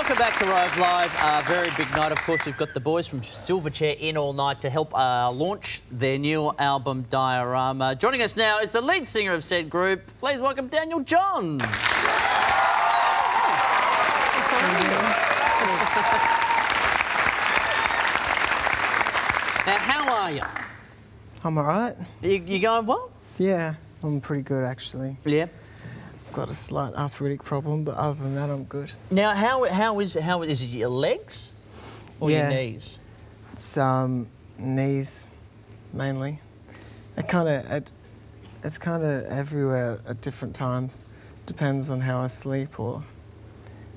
Welcome back to Rove Live. A very big night, of course. We've got the boys from Silverchair in all night to help launch their new album, Diorama. Joining us now is the lead singer of said group. Please welcome Daniel Johns. Now, how are you? I'm all right. You going well? Yeah, I'm pretty good, actually. Yeah. I've got a slight arthritic problem, but other than that, I'm good. Now, how is it your legs or your knees? It's knees, mainly. It's kind of everywhere at different times. Depends on how I sleep or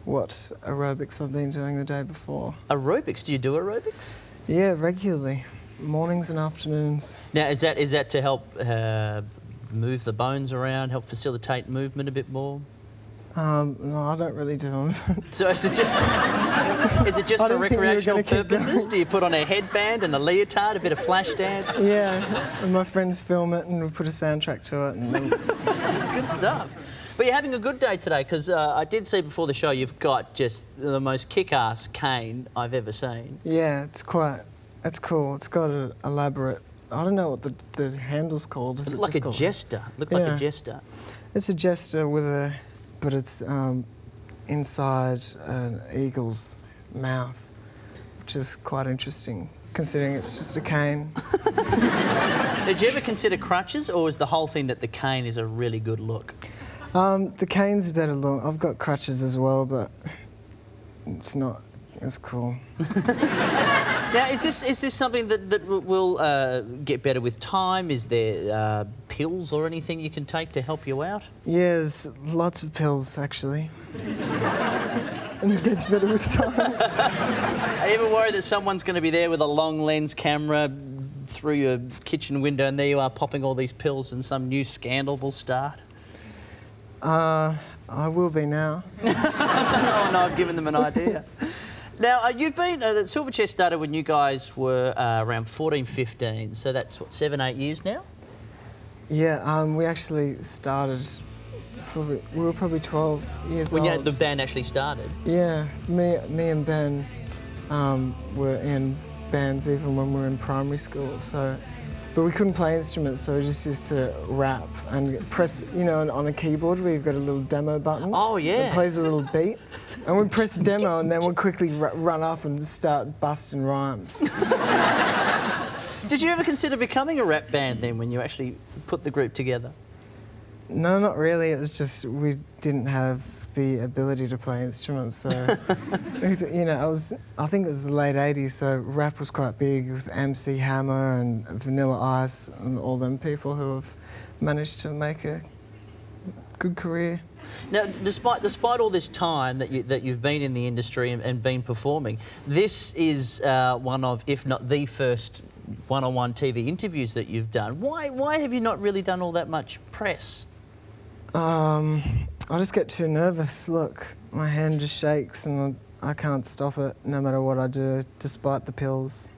what aerobics I've been doing the day before. Aerobics? Do you do aerobics? Yeah, regularly. Mornings and afternoons. Now, is that to help move the bones around, help facilitate movement a bit more? No, I don't really do them. So is it just for recreational purposes? Do you put on a headband and a leotard, a bit of flash dance? Yeah, and my friends film it and we put a soundtrack to it. And Good stuff. But you're having a good day today, because I did see before the show you've got just the most kick-ass cane I've ever seen. Yeah, it's cool. It's got an elaborate, I don't know what the handle's called. It's like a jester. Look like a jester. It's a jester but it's inside an eagle's mouth, which is quite interesting, considering it's just a cane. Did you ever consider crutches, or is the whole thing that the cane is a really good look? The cane's a better look. I've got crutches as well, but it's not as cool. Now, is this something that will get better with time? Is there pills or anything you can take to help you out? Yeah, there's lots of pills, actually. And it gets better with time. Are you ever worried that someone's going to be there with a long lens camera through your kitchen window and there you are popping all these pills and some new scandal will start? I will be now. Oh, no, I've given them an idea. Now, you've been... Silverchair started when you guys were around 14, 15, so that's, what, 7, 8 years now? Yeah, we actually started... we were probably 12 years old. When the band actually started? Yeah, me and Ben were in bands even when we were in primary school, so... But we couldn't play instruments, so we just used to rap and press, you know, on a keyboard where you've got a little demo button. Oh, yeah. That plays a little beat. And we'd press demo and then we'd quickly run up and start busting rhymes. Did you ever consider becoming a rap band then when you actually put the group together? No, not really. It was just we didn't have the ability to play instruments, so you know, I think it was the late '80s, so rap was quite big with MC Hammer and Vanilla Ice and all them people who have managed to make a good career. Now, despite all this time that you've been in the industry and been performing, this is one of, if not the first, one-on-one TV interviews that you've done. Why have you not really done all that much press? I just get too nervous. Look, my hand just shakes and I can't stop it no matter what I do, despite the pills.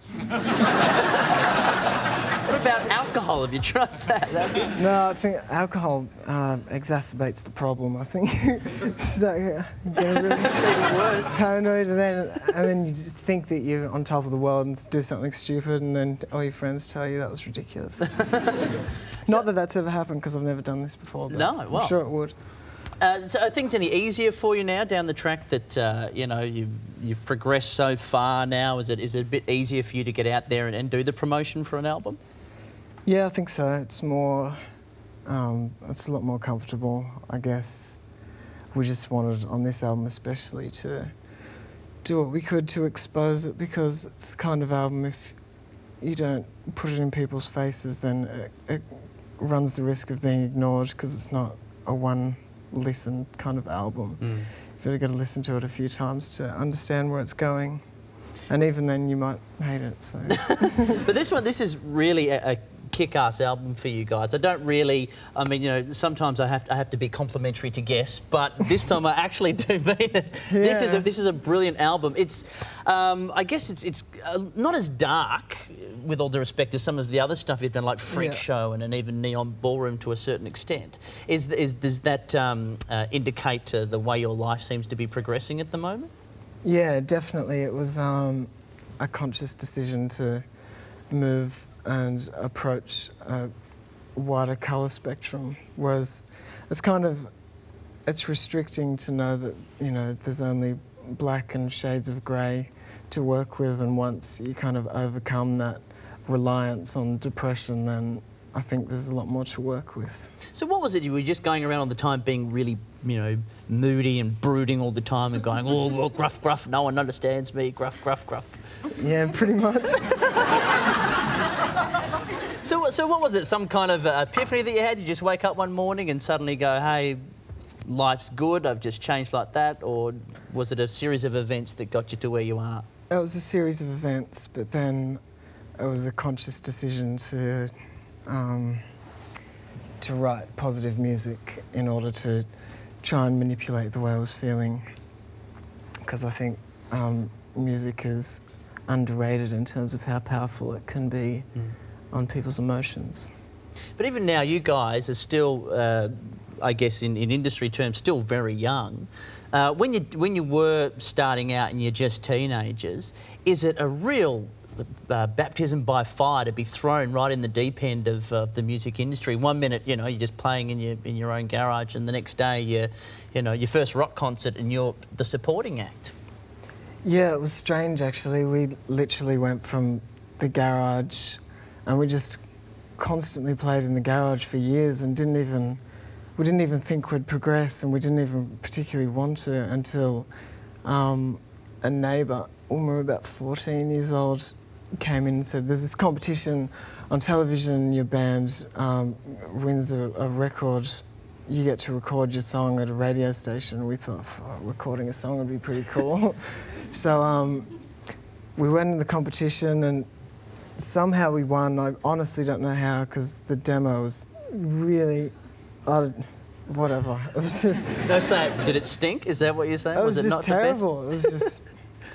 What about alcohol? Have you tried that? No, I think alcohol exacerbates the problem. I think start getting really worse. Paranoid, and then you just think that you're on top of the world and do something stupid, and then all your friends tell you that was ridiculous. Not that that's ever happened, because I've never done this before, but I'm sure it would. So are things any easier for you now down the track that, you know, you've progressed so far now? Is it a bit easier for you to get out there and do the promotion for an album? Yeah, I think so. It's more, it's a lot more comfortable, I guess. We just wanted, on this album especially, to do what we could to expose it, because it's the kind of album, if you don't put it in people's faces, then it runs the risk of being ignored, because it's not a one-listen kind of album. You've really got to listen to it a few times to understand where it's going. And even then, you might hate it, so... But this is really a kick-ass album for you guys. I don't really... I mean, you know, sometimes I have to be complimentary to guests, but this time I actually do mean it. Yeah. This is a brilliant album. It's... I guess it's not as dark, with all due respect to some of the other stuff you've done, like Freak Show and even Neon Ballroom to a certain extent. Does that indicate the way your life seems to be progressing at the moment? Yeah, definitely. It was a conscious decision to move and approach a wider colour spectrum, whereas it's restricting to know that, there's only black and shades of grey to work with, and once you kind of overcome that reliance on depression, then I think there's a lot more to work with. So what was it? You were just going around all the time being really, moody and brooding all the time and going, oh, well, gruff, gruff, no one understands me, gruff, gruff, gruff. Yeah, pretty much. So what was it? Some kind of epiphany that you had? You just wake up one morning and suddenly go, hey, life's good, I've just changed like that? Or was it a series of events that got you to where you are? It was a series of events, but then it was a conscious decision to write positive music in order to try and manipulate the way I was feeling, because I think music is underrated in terms of how powerful it can be on people's emotions. But even now, you guys are still, I guess in industry terms, still very young. When you were starting out and you're just teenagers, is it a real baptism by fire to be thrown right in the deep end of the music industry? 1 minute, you're just playing in your own garage, and the next day, your first rock concert, and you're the supporting act. Yeah, it was strange actually. We literally went from the garage, and we just constantly played in the garage for years, and we didn't even think we'd progress, and we didn't even particularly want to until a neighbour, when we were about 14 years old, came in and said, there's this competition on television, your band wins a record, you get to record your song at a radio station. We thought, recording a song would be pretty cool. So we went in the competition and somehow we won. I honestly don't know how, because the demo was really, whatever. It was just... No, say, did it stink? Is that what you're saying? It was just not terrible. the best? It was just...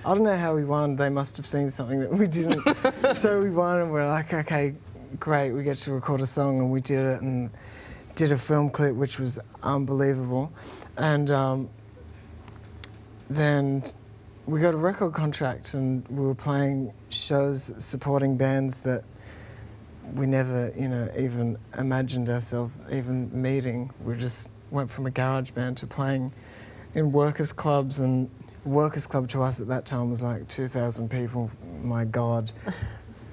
I don't know how we won. They must have seen something that we didn't. So we won, and we're like, okay, great, we get to record a song, and we did it, and did a film clip, which was unbelievable. And then we got a record contract, and we were playing shows supporting bands that we never, even imagined ourselves even meeting. We just went from a garage band to playing in workers' clubs, and workers' club to us at that time was like 2,000 people. My God.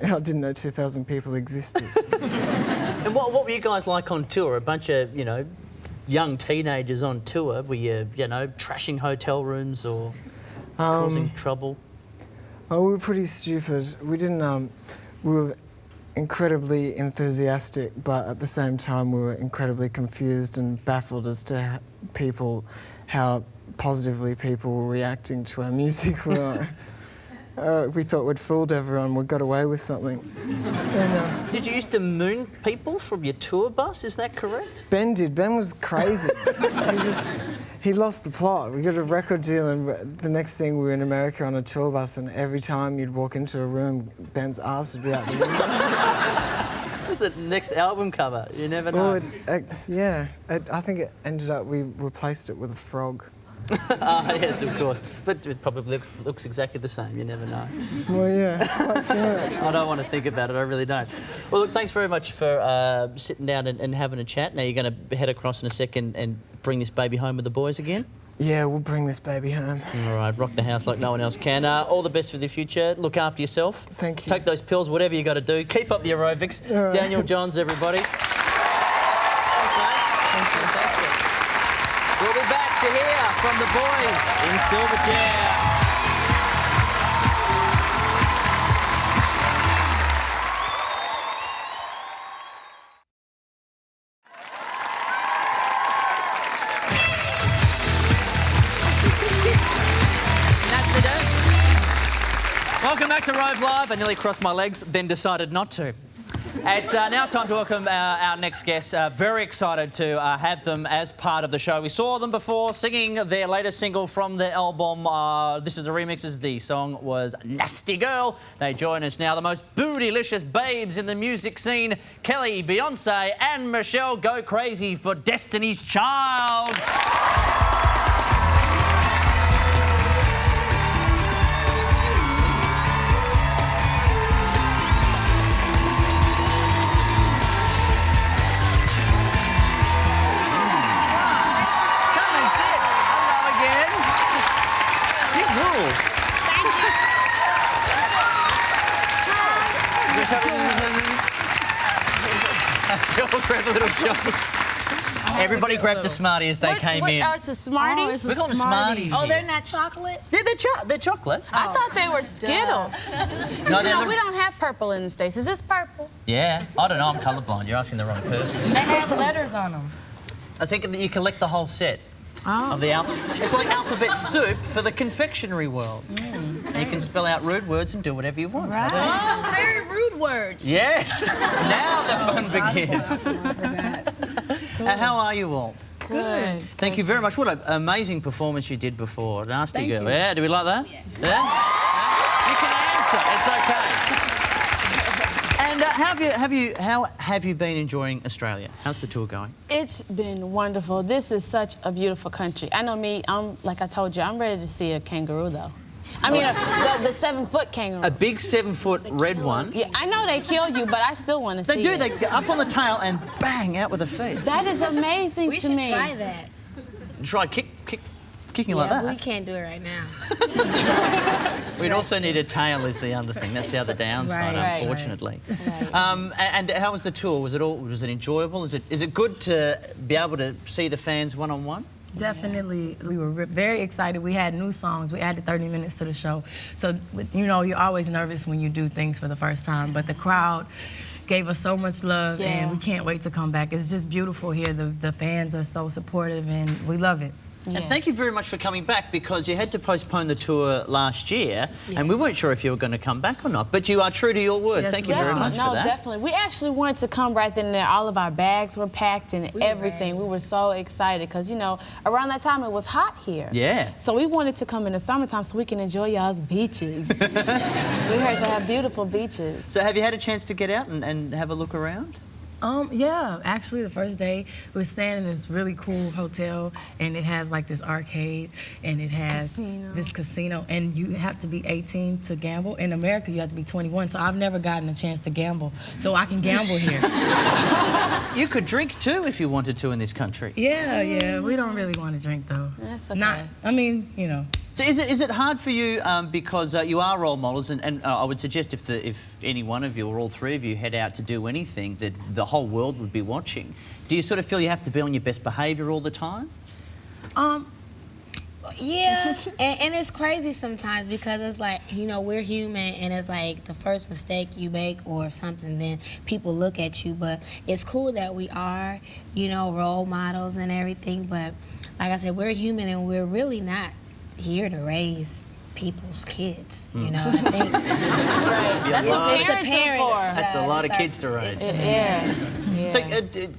I didn't know 2,000 people existed. And what were you guys like on tour? A bunch of, young teenagers on tour? Were you, trashing hotel rooms or causing trouble? Oh, we were pretty stupid. We didn't, we were incredibly enthusiastic, but at the same time we were incredibly confused and baffled as to how positively people were reacting to our music. We thought we'd fooled everyone, we got away with something. And, did you used to moon people from your tour bus, is that correct? Ben did. Ben was crazy. He lost the plot. We got a record deal, and the next thing we were in America on a tour bus, and every time you'd walk into a room, Ben's ass would be out the window. This is the next album cover, you never know. Well, I think it ended up, we replaced it with a frog. Yes, of course. But it probably looks exactly the same, you never know. Well, yeah, it's quite similar, actually. I don't want to think about it, I really don't. Well, look, thanks very much for sitting down and having a chat. Now you're going to head across in a second and bring this baby home with the boys again? Yeah, we'll bring this baby home. All right, rock the house like no one else can. All the best for the future. Look after yourself. Thank you. Take those pills, whatever you got to do. Keep up the aerobics. All right. Daniel Johns, everybody. Thanks, mate. Fantastic. We'll be back to hear from the boys in Silverchair. Welcome back to Rove Live. I nearly crossed my legs, then decided not to. It's now time to welcome our next guests. Very excited to have them as part of the show. We saw them before singing their latest single from their album. This is the remixes. The song was Nasty Girl. They join us now. The most bootylicious babes in the music scene. Kelly, Beyonce and Michelle go crazy for Destiny's Child. They all grabbed a little chocolate. Everybody grabbed a Smartie as they came in. Oh, it's a Smartie? We call them Smarties. Oh, they're not chocolate? Yeah, they're chocolate. I thought they were Skittles. No, No, we don't have purple in the States. Is this purple? Yeah, I don't know. I'm colourblind. You're asking the wrong person. They have letters on them. I think that you collect the whole set of the alphabet. It's like alphabet soup for the confectionery world. And you can spell out rude words and do whatever you want. Right. Oh, very rude words. Yes. Now the fun begins. How are you all? Good. Thank you very much. What an amazing performance you did before. Nasty Thank girl. you. Yeah, do we like that? Yeah. You can answer. It's okay. And how have you been enjoying Australia? How's the tour going? It's been wonderful. This is such a beautiful country. I know me, like I told you, I'm ready to see a kangaroo, though. I mean, the 7-foot kangaroo. A big 7-foot red one. Yeah, I know they kill you, but I still want to see They do. it. They get up on the tail and bang out with their feet. That is amazing We to should me. try that. Try kicking like Yeah, we that. can't do it right now. We'd also need a tail is the other thing. That's the other downside, Right. unfortunately. Right. And how was the tour? Was it enjoyable? Is it good to be able to see the fans one-on-one? Definitely, we were very excited. We had new songs. We added 30 minutes to the show. So, you know, you're always nervous when you do things for the first time, but the crowd gave us so much love, and we can't wait to come back. It's just beautiful here. The fans are so supportive, and we love it. Yeah. And thank you very much for coming back, because you had to postpone the tour last year, and we weren't sure if you were going to come back or not. But you are true to your word. Yes, Thank you very much no, for that. definitely. We actually wanted to come right then and there. All of our bags were packed and everything. We were so excited because, you know, around that time it was hot here. Yeah. So we wanted to come in the summertime so we can enjoy y'all's beaches. We heard y'all have beautiful beaches. So have you had a chance to get out and have a look around? Yeah, actually the first day we were staying in this really cool hotel, and it has like this arcade, and it has this casino, and you have to be 18 to gamble. In America, you have to be 21, so I've never gotten a chance to gamble, so I can gamble here. You could drink too if you wanted to in this country. Yeah, we don't really want to drink though. That's okay. I mean, you know. So is it hard for you because you are role models, and I would suggest if any one of you or all three of you head out to do anything, that the whole world would be watching. Do you sort of feel you have to be on your best behaviour all the time? Yeah, and it's crazy sometimes because it's like, you know, we're human, and it's like the first mistake you make or something, then people look at you. But it's cool that we are, you know, role models and everything. But like I said, we're human, and we're really not here to raise people's kids, you know. I think Right. That's what it's the parents are for. That's a lot of kids to raise. It is. So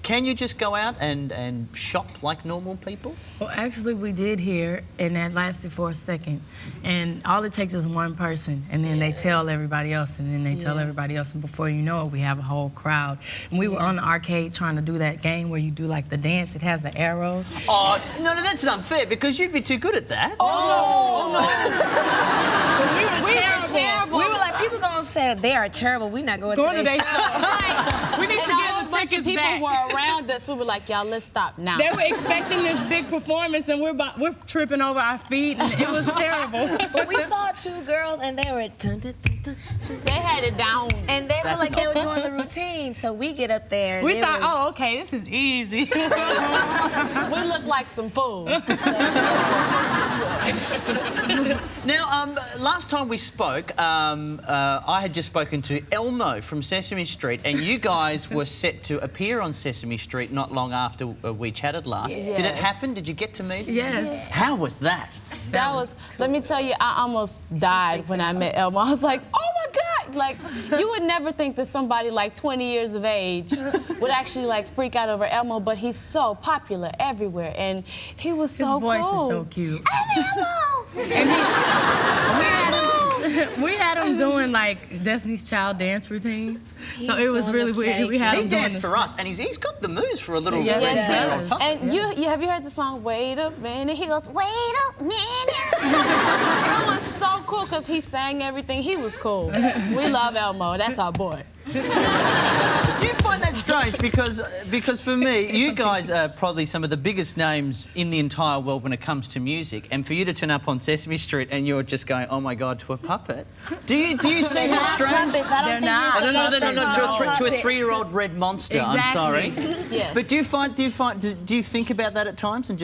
can you just go out and shop like normal people? Well, actually, we did here, and that lasted for a second. And all it takes is one person, and then they tell everybody else, and then they tell everybody else, and before you know it, we have a whole crowd. And we were on the arcade trying to do that game where you do like the dance. It has the arrows. Oh, no, that's unfair, because you'd be too good at that. We were terrible. we were like, people gonna say they are terrible. We're not going to their show. We need And a whole bunch of people were around us. We were like, y'all, let's stop now. They were expecting this big performance, and we're tripping over our feet, and it was terrible. But we saw two girls, and they were dun, dun, dun, dun, dun, They had it down. and they were like they were doing the routine. So we get up there. And We it thought, was- oh, okay, this is easy. We looked like some fools. Now, last time we spoke, I had just spoken to Elmo from Sesame Street, and you guys were set to appear on Sesame Street not long after we chatted last. Yes. Did it happen? Did you get to meet him? Yes. How was that? That was, let me tell you, I almost died when I met Elmo. I was like, oh my God. Like, you would never think that somebody like 20 years of age would actually like freak out over Elmo, but he's so popular everywhere, and he was His so voice cool. is so cute. Elmo! We had him doing like Destiny's Child dance routines, so it was doing really the weird. snake. We had He him doing danced this. for us, and he's got the moves for a little Yes, red Yes, hair he on is. top. And you have you heard the song "Wait a Minute"? He goes, "Wait a minute." It was so cool because he sang everything. He was cool. We love Elmo. That's our boy. Do you find that strange? strange because for me, you guys are probably some of the biggest names in the entire world when it comes to music, and for you to turn up on Sesame Street and you're just going, oh my God, to a puppet. Do you see how strange? They're not. No, to a 3-year-old red monster. Exactly. I'm sorry. Yes. But do you think about that at times, and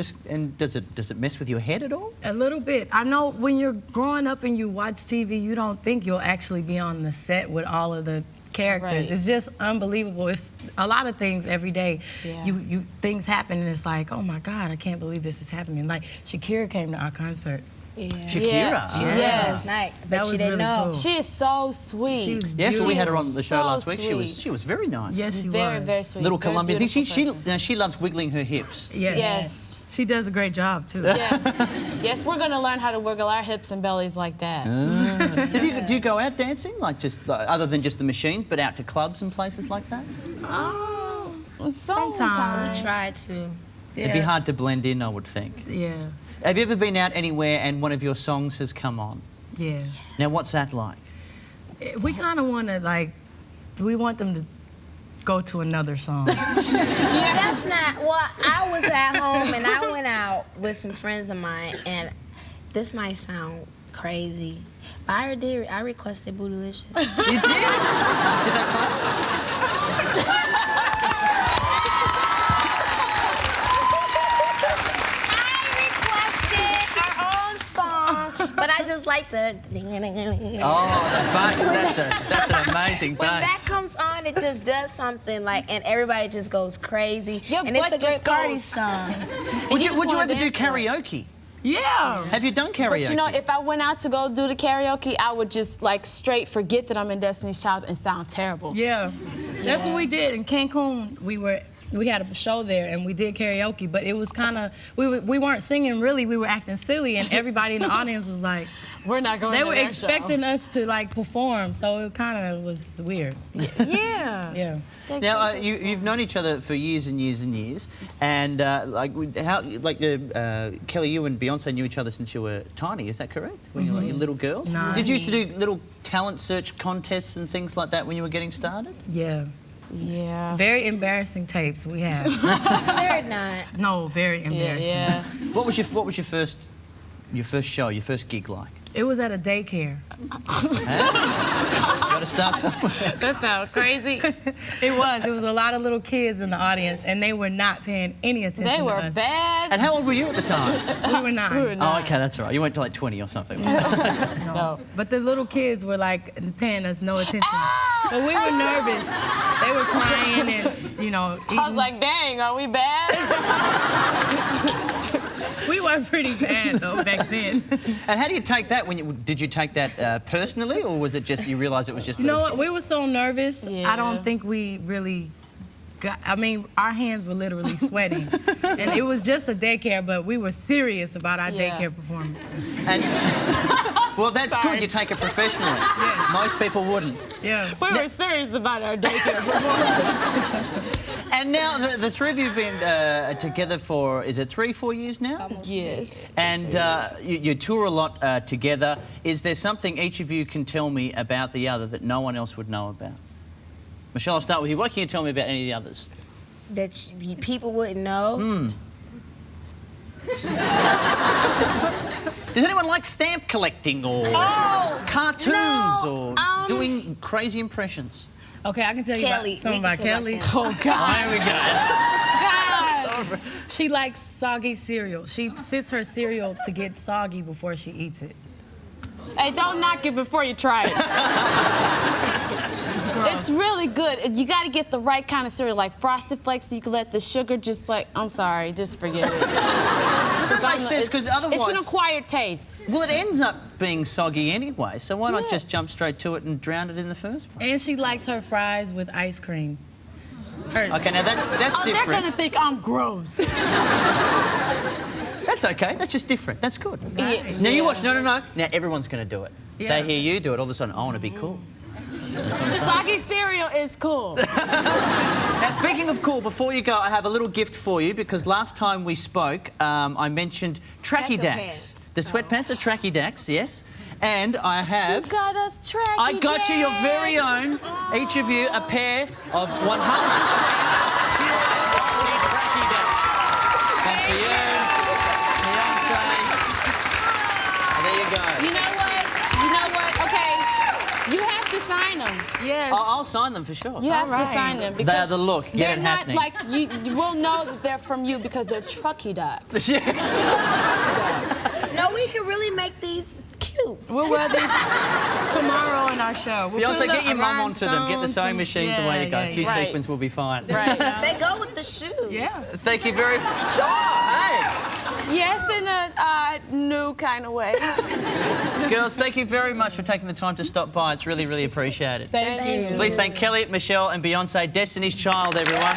does it mess with your head at all? A little bit. I know when you're growing up and you watch TV, you don't think you'll actually be on the set with all of the characters. Right. It's just unbelievable. It's a lot of things every day. Yeah. You things happen and it's like, oh my God, I can't believe this is happening. Like Shakira came to our concert. Yeah. Shakira. Yeah. She was there last night. That But was she didn't really know. cool. She is so sweet. She was Yes, beautiful. we had her on the show So last week. sweet. She was very nice. Yes, she very, was. very sweet. Little Very Colombian thing. beautiful person. She loves wiggling her hips. Yes. Yes. She does a great job too. Yes. Yes, we're going to learn how to wiggle our hips and bellies like that. Do you go out dancing, other than just the machines, but out to clubs and places like that? Oh, Sometimes. We tried to. It'd be hard to blend in, I would think. Yeah. Have you ever been out anywhere and one of your songs has come on? Yeah. Now, what's that like? We kind of want to we want them to go to another song. That's not. Well, I was at home and I went out with some friends of mine, and this might sound crazy, but I requested Bootylicious. You did? Did that fun? But I just like the. Oh, the bass. That's an amazing When bass. that comes on, it just does something and everybody just goes crazy. Your and it's a butt great just party goes. song. Would you you just wanna ever do dance for it. karaoke? Yeah. Have you done karaoke? But you know, if I went out to go do the karaoke, I would just straight forget that I'm in Destiny's Child and sound terrible. Yeah. That's what we did in Cancun. We had a show there and we did karaoke, but it was kind of we weren't singing really. We were acting silly, and everybody in the audience was like, We're not going they to were their expecting us to perform, so it kind of was weird. Yeah. Yeah. Now, you've known each other for years and years and years, and Kelly, you and Beyonce knew each other since you were tiny. Is that correct? When you were little girls. Nice. Did you used to do little talent search contests and things like that when you were getting started? Yeah. Yeah. Very embarrassing tapes we had. They're not. No, very embarrassing. Yeah. What was your first show, your first gig like? It was at a daycare. Got to start somewhere. That sounds crazy. It was a lot of little kids in the audience, and they were not paying any attention They to were us. bad. And how old were you at the time? We were 9. We were Oh, okay, that's all right. You went to 20 or something. No. But the little kids were paying us no attention. But we were nervous. They were crying and, eating. I was like, dang, are we bad? We were pretty bad though back then. And how do you take that? Did you take that personally, or was it just you realised it was just? You know what? We were so nervous. Yeah. I don't think we really our hands were literally sweating. And it was just a daycare, but we were serious about our daycare performance. And well, that's good. You take it professionally. Yes. Most people wouldn't. Yeah. We were serious about our daycare performance. And now the three of you have been together for, is it 3-4 years now? Yes. And you tour a lot together. Is there something each of you can tell me about the other that no one else would know about? Michelle, I'll start with you. What can you tell me about any of the others? That people wouldn't know. Does anyone like stamp collecting or cartoons or doing crazy impressions? Okay, I can tell Kelly. you something We about can tell Kelly. about Oh, God. There we go. God. She likes soggy cereal. She sits her cereal to get soggy before she eats it. Hey, don't knock it before you try it. It's really good. You got to get the right kind of cereal, like Frosted Flakes, so you can let the sugar just I'm sorry, just forget it. That makes sense, because otherwise... It's an acquired taste. Well, it ends up being soggy anyway, so why not just jump straight to it and drown it in the first place? And she likes her fries with ice cream. Okay, now that's Oh, different. they're going to think I'm gross. That's okay. That's just different. That's good. Yeah. Now you watch. No. Now everyone's going to do it. Yeah. They hear you do it. All of a sudden, I want to be cool. Soggy cereal is cool. Now, speaking of cool, before you go, I have a little gift for you because last time we spoke, I mentioned Tracky Dacks. The sweatpants are Tracky Dacks, yes. And I have... You got us Tracky I got you your Dacks. very own, each of you, a pair of 100%... for you. Beyonce. There you go. You know what? Okay, you have to sign them. Yes. I'll sign them for sure. You have All right. to sign them They because are the look. Get they're it not happening. like you will know that they're from you because they're trucky ducks. Yes. No, we can really make these cute. We'll wear these tomorrow on our show. We'll Beyonce, put get your mum onto them. Get the rhinestones sewing and- machines yeah, away you go. yeah, A few yeah. Right. sequins will be fine. Right. They go with the shoes. Yeah. Thank you very much. Oh, hey. Yes, in a new kind of way. Girls, thank you very much for taking the time to stop by. It's really, really appreciated. Thank you. Please thank Kelly, Michelle and Beyonce, Destiny's Child, everyone.